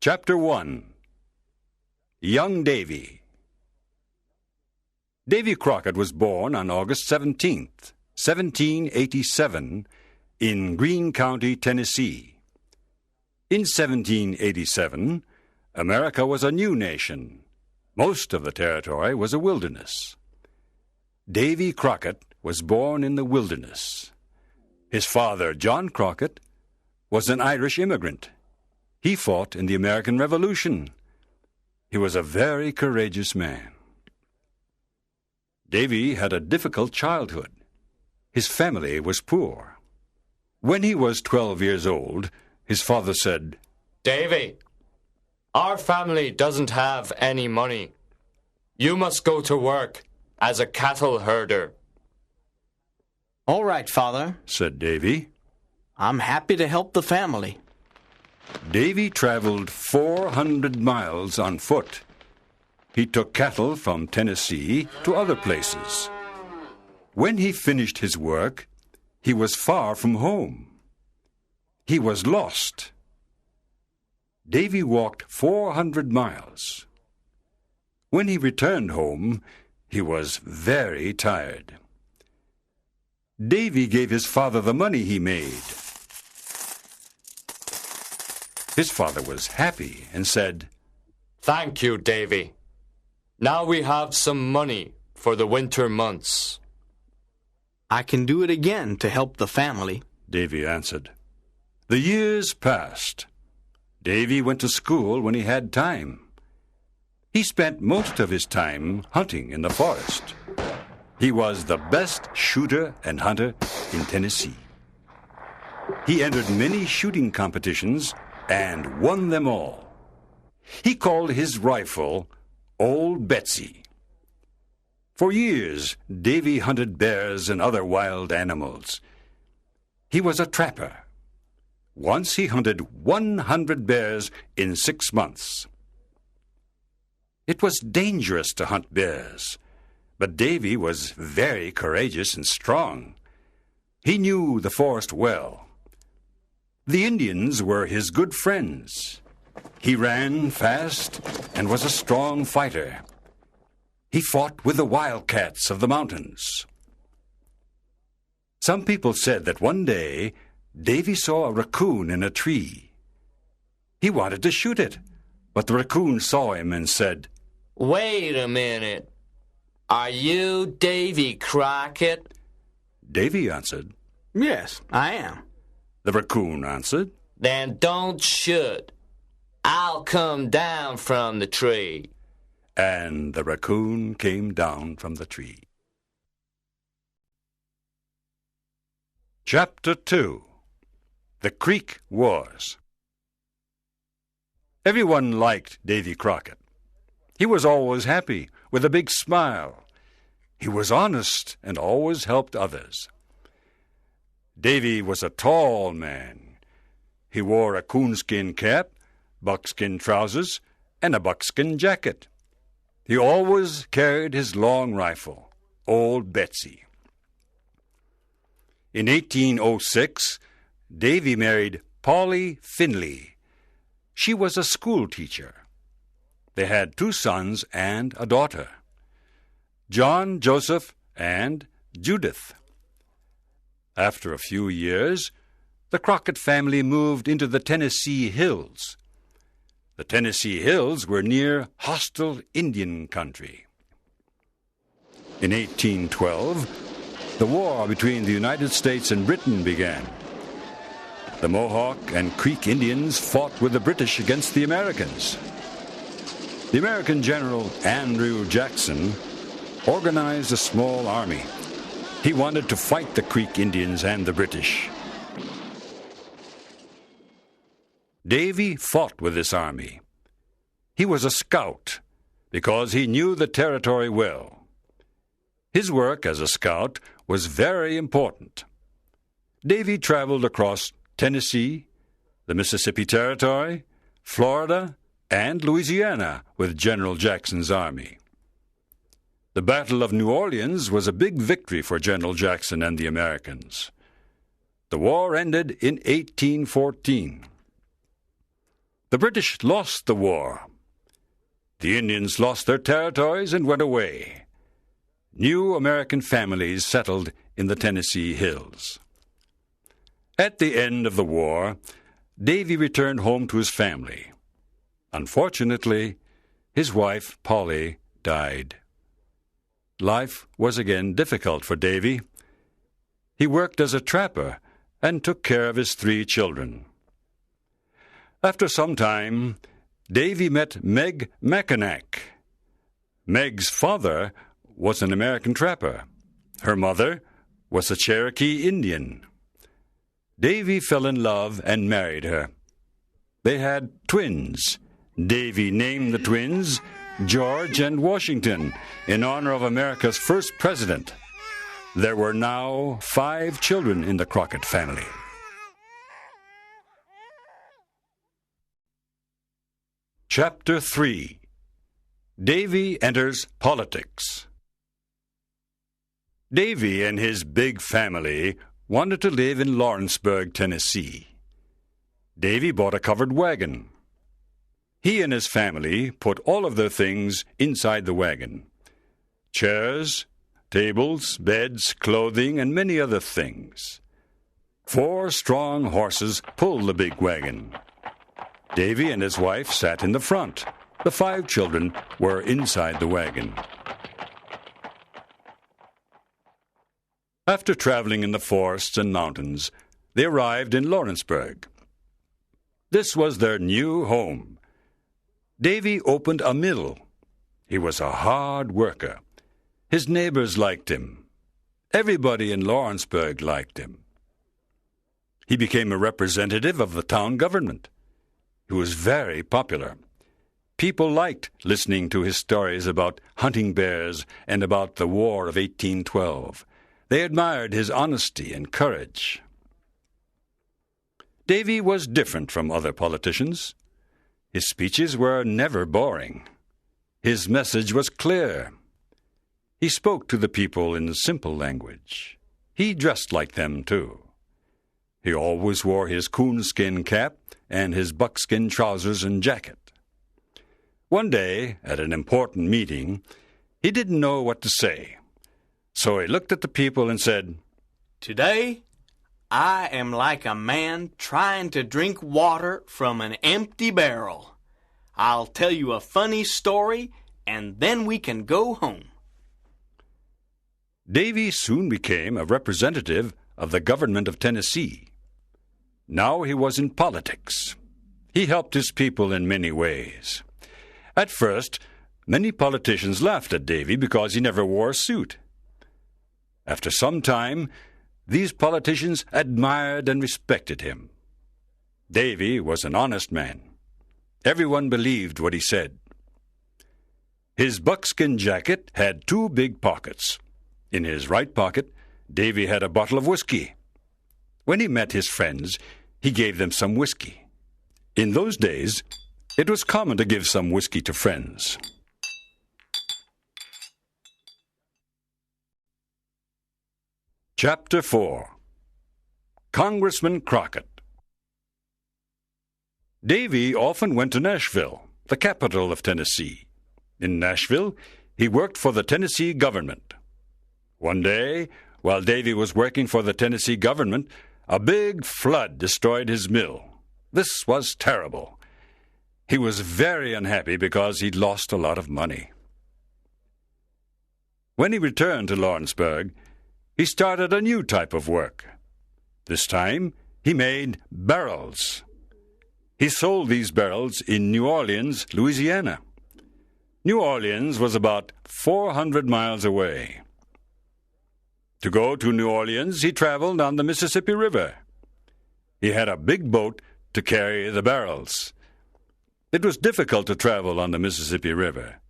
Chapter 1. Young Davy. Davy Crockett was born on August 17th, 1787, in Greene County, Tennessee. In 1787, America was a new nation. Most of the territory was a wilderness. Davy Crockett was born in the wilderness. His father, John Crockett, was an Irish immigrant. He fought in the American Revolution. He was a very courageous man. Davy had a difficult childhood. His family was poor. When he was 12 years old, his father said, "Davy, our family doesn't have any money. You must go to work as a cattle herder." "All right, Father," said Davy. "I'm happy to help the family." Davy traveled 400 miles on foot. He took cattle from Tennessee to other places. When he finished his work, he was far from home. He was lost. Davy walked 400 miles. When he returned home, he was very tired. Davy gave his father the money he made. His father was happy and said, "Thank you, Davy. Now we have some money for the winter months." "I can do it again to help the family," Davy answered. The years passed. Davy went to school when he had time. He spent most of his time hunting in the forest. He was the best shooter and hunter in Tennessee. He entered many shooting competitions and won them all. He called his rifle Old Betsy. For years, Davy hunted bears and other wild animals. He was a trapper. Once he hunted 100 bears in 6 months. It was dangerous to hunt bears, but Davy was very courageous and strong. He knew the forest well. The Indians were his good friends. He ran fast and was a strong fighter. He fought with the wildcats of the mountains. Some people said that one day Davy saw a raccoon in a tree. He wanted to shoot it, but the raccoon saw him and said, "Wait a minute. Are you Davy Crockett?" Davy answered. "Yes, I am." The raccoon answered, "Then don't shoot. I'll come down from the tree." And the raccoon came down from the tree. Chapter 2. The Creek Wars. Everyone liked Davy Crockett. He was always happy, with a big smile. He was honest and always helped others. Davy was a tall man. He wore a coonskin cap, buckskin trousers, and a buckskin jacket. He always carried his long rifle, Old Betsy. In 1806, Davy married Polly Finley. She was a school teacher. They had 2 sons and a daughter, John, Joseph, and Judith. After a few years, the Crockett family moved into the Tennessee Hills. The Tennessee Hills were near hostile Indian country. In 1812, the war between the United States and Britain began. The Mohawk and Creek Indians fought with the British against the Americans. The American General Andrew Jackson organized a small army. He wanted to fight the Creek Indians and the British. Davy fought with this army. He was a scout because he knew the territory well. His work as a scout was very important. Davy traveled across Tennessee, the Mississippi Territory, Florida, and Louisiana with General Jackson's army. The Battle of New Orleans was a big victory for General Jackson and the Americans. The war ended in 1814. The British lost the war. The Indians lost their territories and went away. New American families settled in the Tennessee hills. At the end of the war, Davy returned home to his family. Unfortunately, his wife, Polly, died. Life was again difficult for Davy. He worked as a trapper and took care of his 3 children. After some time, Davy met Meg Mackinac. Meg's father was an American trapper. Her mother was a Cherokee Indian. Davy fell in love and married her. They had twins. Davy named the twins George and Washington in honor of America's first president. There were now 5 children in the Crockett family. Chapter 3. Davy enters politics. Davy and his big family wanted to live in Lawrenceburg, Tennessee. Davy bought a covered wagon. He and his family put all of their things inside the wagon: chairs, tables, beds, clothing, and many other things. 4 strong horses pulled the big wagon. Davy and his wife sat in the front. The 5 children were inside the wagon. After traveling in the forests and mountains, they arrived in Lawrenceburg. This was their new home. Davy opened a mill. He was a hard worker. His neighbors liked him. Everybody in Lawrenceburg liked him. He became a representative of the town government. He was very popular. People liked listening to his stories about hunting bears and about the War of 1812. They admired his honesty and courage. Davy was different from other politicians. His speeches were never boring. His message was clear. He spoke to the people in simple language. He dressed like them, too. He always wore his coonskin cap and his buckskin trousers and jacket. One day, at an important meeting, he didn't know what to say. So he looked at the people and said, "Today, I am like a man trying to drink water from an empty barrel. I'll tell you a funny story, and then we can go home." Davy soon became a representative of the government of Tennessee. Now he was in politics. He helped his people in many ways. At first, many politicians laughed at Davy because he never wore a suit. After some time, these politicians admired and respected him. Davy was an honest man. Everyone believed what he said. His buckskin jacket had 2 big pockets. In his right pocket, Davy had a bottle of whiskey. When he met his friends, he gave them some whiskey. In those days, it was common to give some whiskey to friends. Chapter 4. Congressman Crockett. Davy often went to Nashville, the capital of Tennessee. In Nashville, he worked for the Tennessee government. One day, while Davy was working for the Tennessee government, a big flood destroyed his mill. This was terrible. He was very unhappy because he'd lost a lot of money. When he returned to Lawrenceburg, he started a new type of work. This time, he made barrels. He sold these barrels in New Orleans, Louisiana. New Orleans was about 400 miles away. To go to New Orleans, he traveled on the Mississippi River. He had a big boat to carry the barrels. It was difficult to travel on the Mississippi River.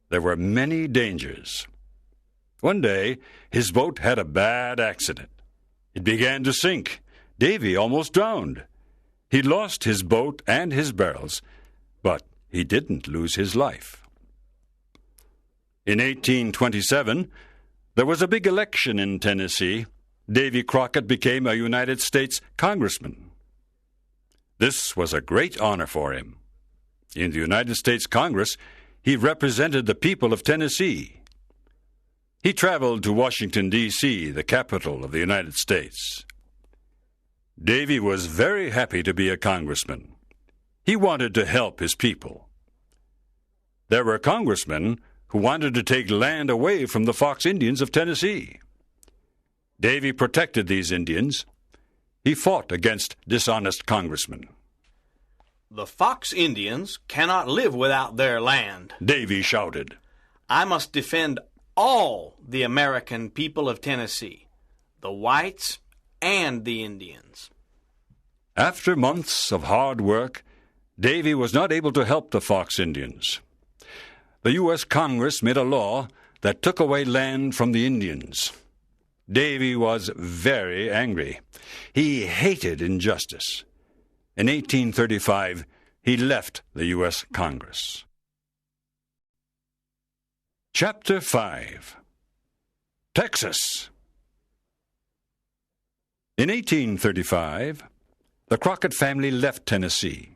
There were many dangers. One day, his boat had a bad accident. It began to sink. Davy almost drowned. He lost his boat and his barrels, but he didn't lose his life. In 1827, there was a big election in Tennessee. Davy Crockett became a United States congressman. This was a great honor for him. In the United States Congress, he represented the people of Tennessee. He traveled to Washington, D.C., the capital of the United States. Davy was very happy to be a congressman. He wanted to help his people. There were congressmen who wanted to take land away from the Fox Indians of Tennessee. Davy protected these Indians. He fought against dishonest congressmen. The Fox Indians cannot live without their land, Davy shouted. I must defend all the American people of Tennessee, the whites and the Indians. After months of hard work, Davy was not able to help the Fox Indians. The U.S. Congress made a law that took away land from the Indians. Davy was very angry. He hated injustice. In 1835, he left the U.S. Congress. Chapter 5. Texas. In 1835, the Crockett family left Tennessee.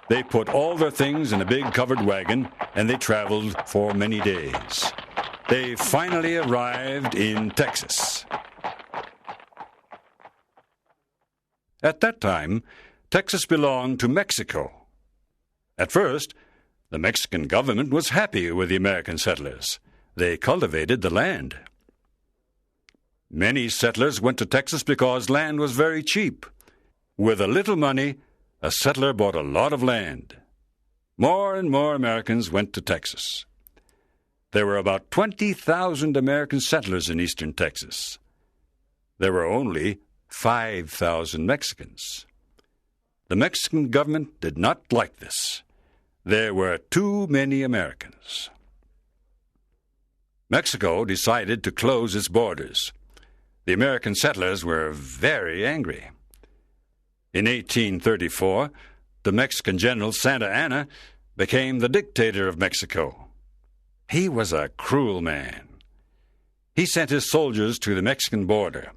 They put all their things in a big covered wagon, and they traveled for many days. They finally arrived in Texas. At that time, Texas belonged to Mexico. At first, the Mexican government was happy with the American settlers. They cultivated the land. Many settlers went to Texas because land was very cheap. With a little money, a settler bought a lot of land. More and more Americans went to Texas. There were about 20,000 American settlers in eastern Texas. There were only 5,000 Mexicans. The Mexican government did not like this. There were too many Americans. Mexico decided to close its borders. The American settlers were very angry. In 1834, the Mexican general Santa Anna became the dictator of Mexico. He was a cruel man. He sent his soldiers to the Mexican border.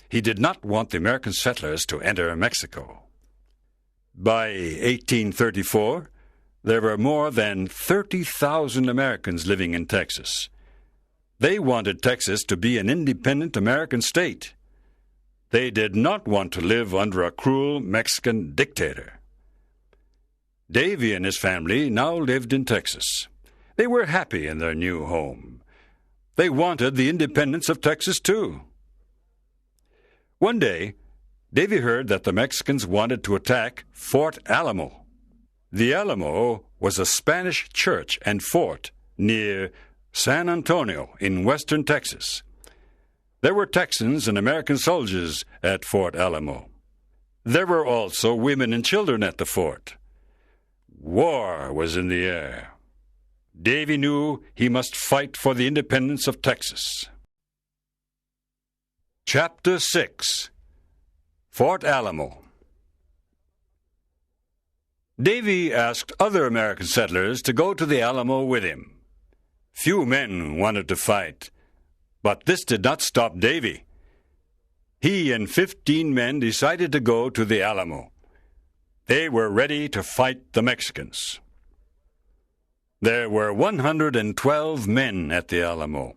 He did not want the American settlers to enter Mexico. By 1834, there were more than 30,000 Americans living in Texas. They wanted Texas to be an independent American state. They did not want to live under a cruel Mexican dictator. Davy and his family now lived in Texas. They were happy in their new home. They wanted the independence of Texas, too. One day, Davy heard that the Mexicans wanted to attack Fort Alamo. The Alamo was a Spanish church and fort near San Antonio in western Texas. There were Texans and American soldiers at Fort Alamo. There were also women and children at the fort. War was in the air. Davy knew he must fight for the independence of Texas. Chapter 6. Fort Alamo. Davy asked other American settlers to go to the Alamo with him. Few men wanted to fight, but this did not stop Davy. He and 15 men decided to go to the Alamo. They were ready to fight the Mexicans. There were 112 men at the Alamo.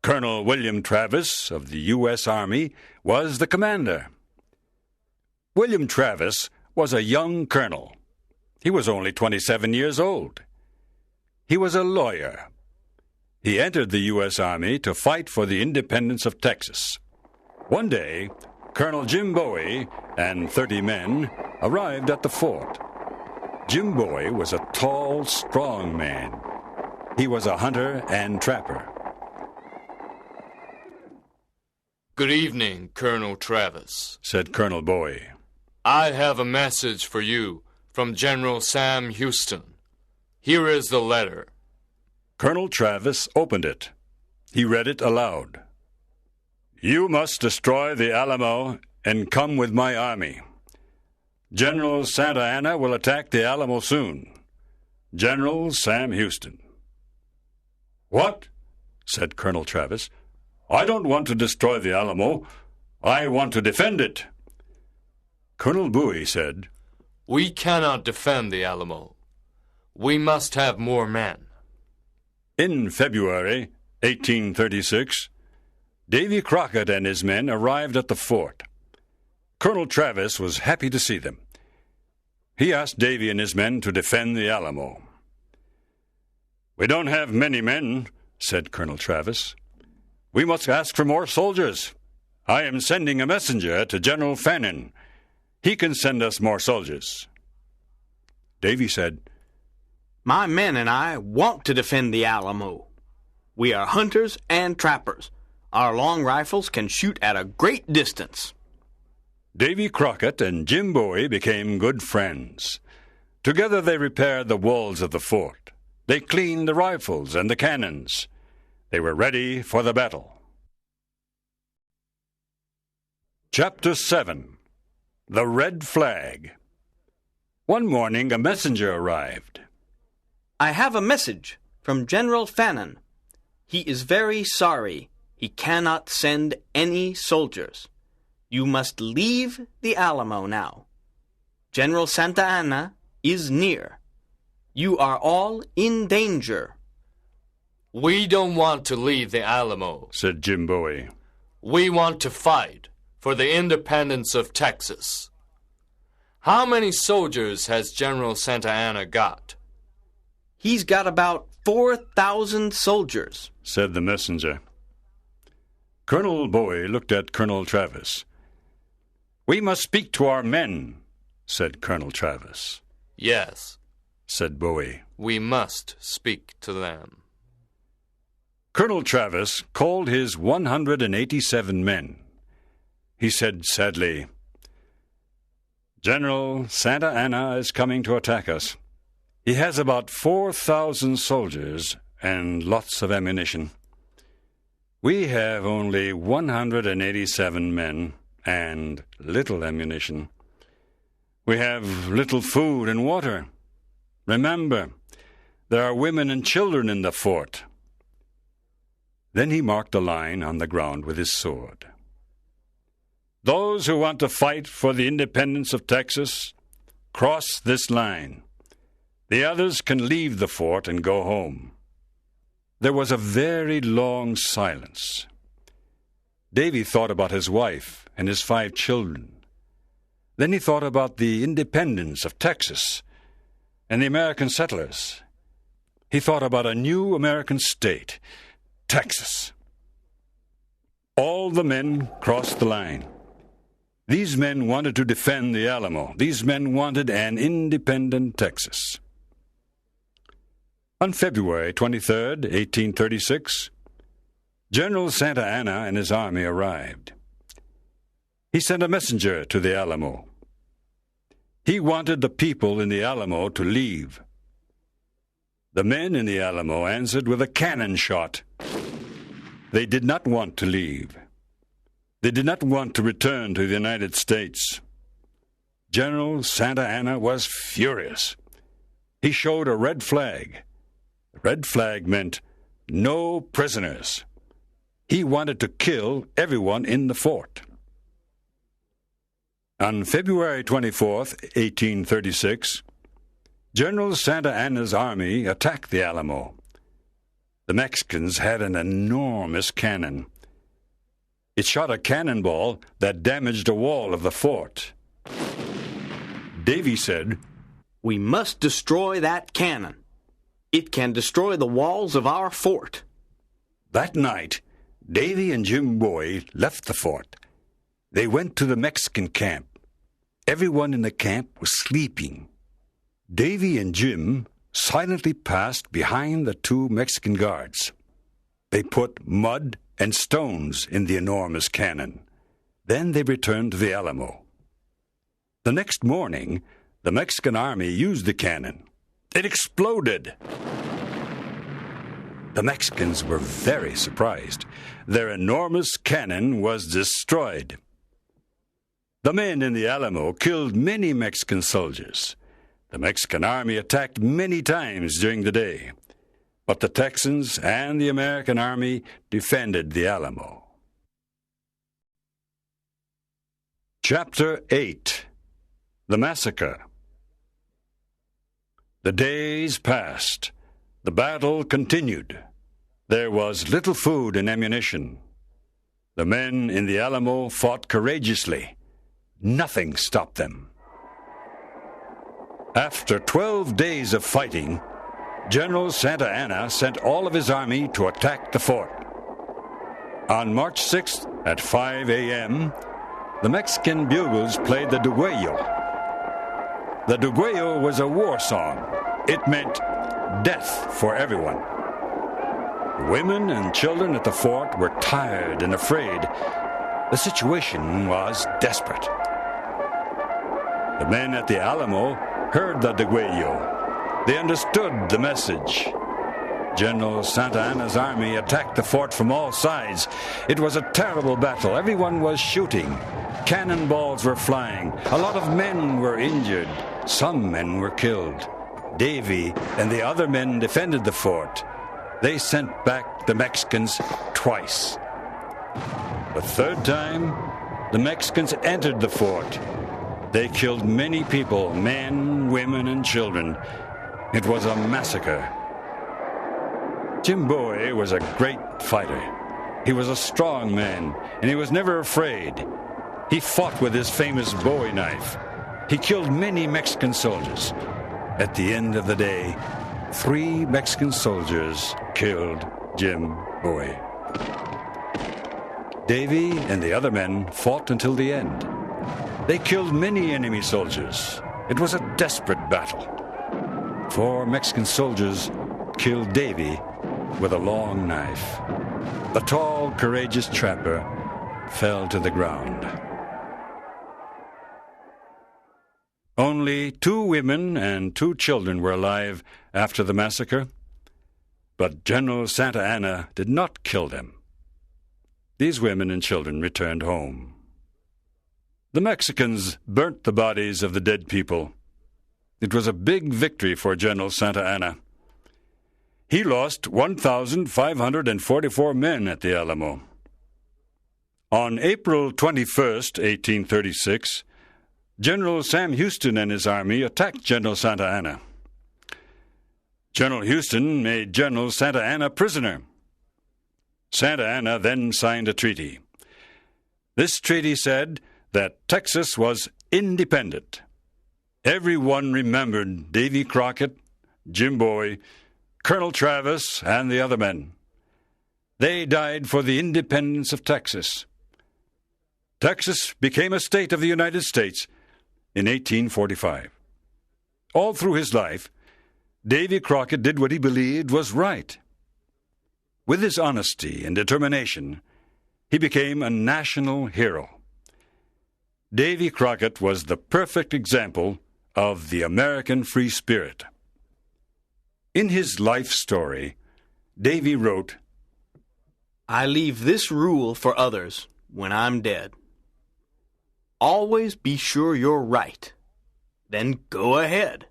Colonel William Travis of the U.S. Army was the commander. William Travis was a young colonel. He was only 27 years old. He was a lawyer. He entered the U.S. Army to fight for the independence of Texas. One day, Colonel Jim Bowie and 30 men arrived at the fort. Jim Bowie was a tall, strong man. He was a hunter and trapper. Good evening, Colonel Travis, said Colonel Bowie. I have a message for you from General Sam Houston. Here is the letter. Colonel Travis opened it. He read it aloud. You must destroy the Alamo and come with my army. General Santa Anna will attack the Alamo soon. General Sam Houston. What? Said Colonel Travis. I don't want to destroy the Alamo. I want to defend it. Colonel Bowie said, "We cannot defend the Alamo. We must have more men." In February 1836, Davy Crockett and his men arrived at the fort. Colonel Travis was happy to see them. He asked Davy and his men to defend the Alamo. "We don't have many men," said Colonel Travis. "We must ask for more soldiers. I am sending a messenger to General Fannin. He can send us more soldiers." Davy said, My men and I want to defend the Alamo. We are hunters and trappers. Our long rifles can shoot at a great distance. Davy Crockett and Jim Bowie became good friends. Together they repaired the walls of the fort. They cleaned the rifles and the cannons. They were ready for the battle. Chapter 7. The Red Flag. One morning a messenger arrived. I have a message from General Fannin. He is very sorry. He cannot send any soldiers. You must leave the Alamo now. General Santa Anna is near. You are all in danger. "We don't want to leave the Alamo," said Jim Bowie. "We want to fight for the independence of Texas." "How many soldiers has General Santa Anna got?" He's got about 4,000 soldiers, said the messenger. Colonel Bowie looked at Colonel Travis. "We must speak to our men," said Colonel Travis. "Yes," said Bowie. "We must speak to them." Colonel Travis called his 187 men. He said sadly, "General Santa Anna is coming to attack us. He has about 4,000 soldiers and lots of ammunition. We have only 187 men and little ammunition. We have little food and water. Remember, there are women and children in the fort." Then he marked a line on the ground with his sword. "Those who want to fight for the independence of Texas, cross this line. The others can leave the fort and go home." There was a very long silence. Davy thought about his wife and his 5 children. Then he thought about the independence of Texas and the American settlers. He thought about a new American state, Texas. All the men crossed the line. These men wanted to defend the Alamo. These men wanted an independent Texas. On February 23, 1836, General Santa Anna and his army arrived. He sent a messenger to the Alamo. He wanted the people in the Alamo to leave. The men in the Alamo answered with a cannon shot. They did not want to leave. They did not want to return to the United States. General Santa Anna was furious. He showed a red flag. The red flag meant no prisoners. He wanted to kill everyone in the fort. On February 24, 1836, General Santa Anna's army attacked the Alamo. The Mexicans had an enormous cannon. It shot a cannonball that damaged a wall of the fort. Davy said, We must destroy that cannon. It can destroy the walls of our fort. That night, Davy and Jim Bowie left the fort. They went to the Mexican camp. Everyone in the camp was sleeping. Davy and Jim silently passed behind the 2 Mexican guards. They put mud and stones in the enormous cannon. Then they returned to the Alamo. The next morning, the Mexican army used the cannon. It exploded. The Mexicans were very surprised. Their enormous cannon was destroyed. The men in the Alamo killed many Mexican soldiers. The Mexican army attacked many times during the day, but the Texans and the American army defended the Alamo. Chapter 8. The Massacre. The days passed. The battle continued. There was little food and ammunition. The men in the Alamo fought courageously. Nothing stopped them. After 12 days of fighting, General Santa Anna sent all of his army to attack the fort. On March 6th at 5 a.m., the Mexican bugles played the Duguello. The Duguello was a war song. It meant death for everyone. Women and children at the fort were tired and afraid. The situation was desperate. The men at the Alamo heard the Duguello. They understood the message. General Santa Anna's army attacked the fort from all sides. It was a terrible battle. Everyone was shooting. Cannonballs were flying. A lot of men were injured. Some men were killed. Davy and the other men defended the fort. They sent back the Mexicans twice. The third time, the Mexicans entered the fort. They killed many people, men, women, and children. It was a massacre. Jim Bowie was a great fighter. He was a strong man, and he was never afraid. He fought with his famous Bowie knife. He killed many Mexican soldiers. At the end of the day, 3 Mexican soldiers killed Jim Bowie. Davy and the other men fought until the end. They killed many enemy soldiers. It was a desperate battle. 4 Mexican soldiers killed Davy with a long knife. The tall, courageous trapper fell to the ground. Only 2 women and 2 children were alive after the massacre, but General Santa Anna did not kill them. These women and children returned home. The Mexicans burnt the bodies of the dead people. It was a big victory for General Santa Anna. He lost 1,544 men at the Alamo. On April 21st, 1836, General Sam Houston and his army attacked General Santa Anna. General Houston made General Santa Anna prisoner. Santa Anna then signed a treaty. This treaty said that Texas was independent. Everyone remembered Davy Crockett, Jim Bowie, Colonel Travis, and the other men. They died for the independence of Texas. Texas became a state of the United States in 1845. All through his life, Davy Crockett did what he believed was right. With his honesty and determination, he became a national hero. Davy Crockett was the perfect example of the American free spirit. In his life story, Davy wrote, "I leave this rule for others when I'm dead. Always be sure you're right. Then go ahead.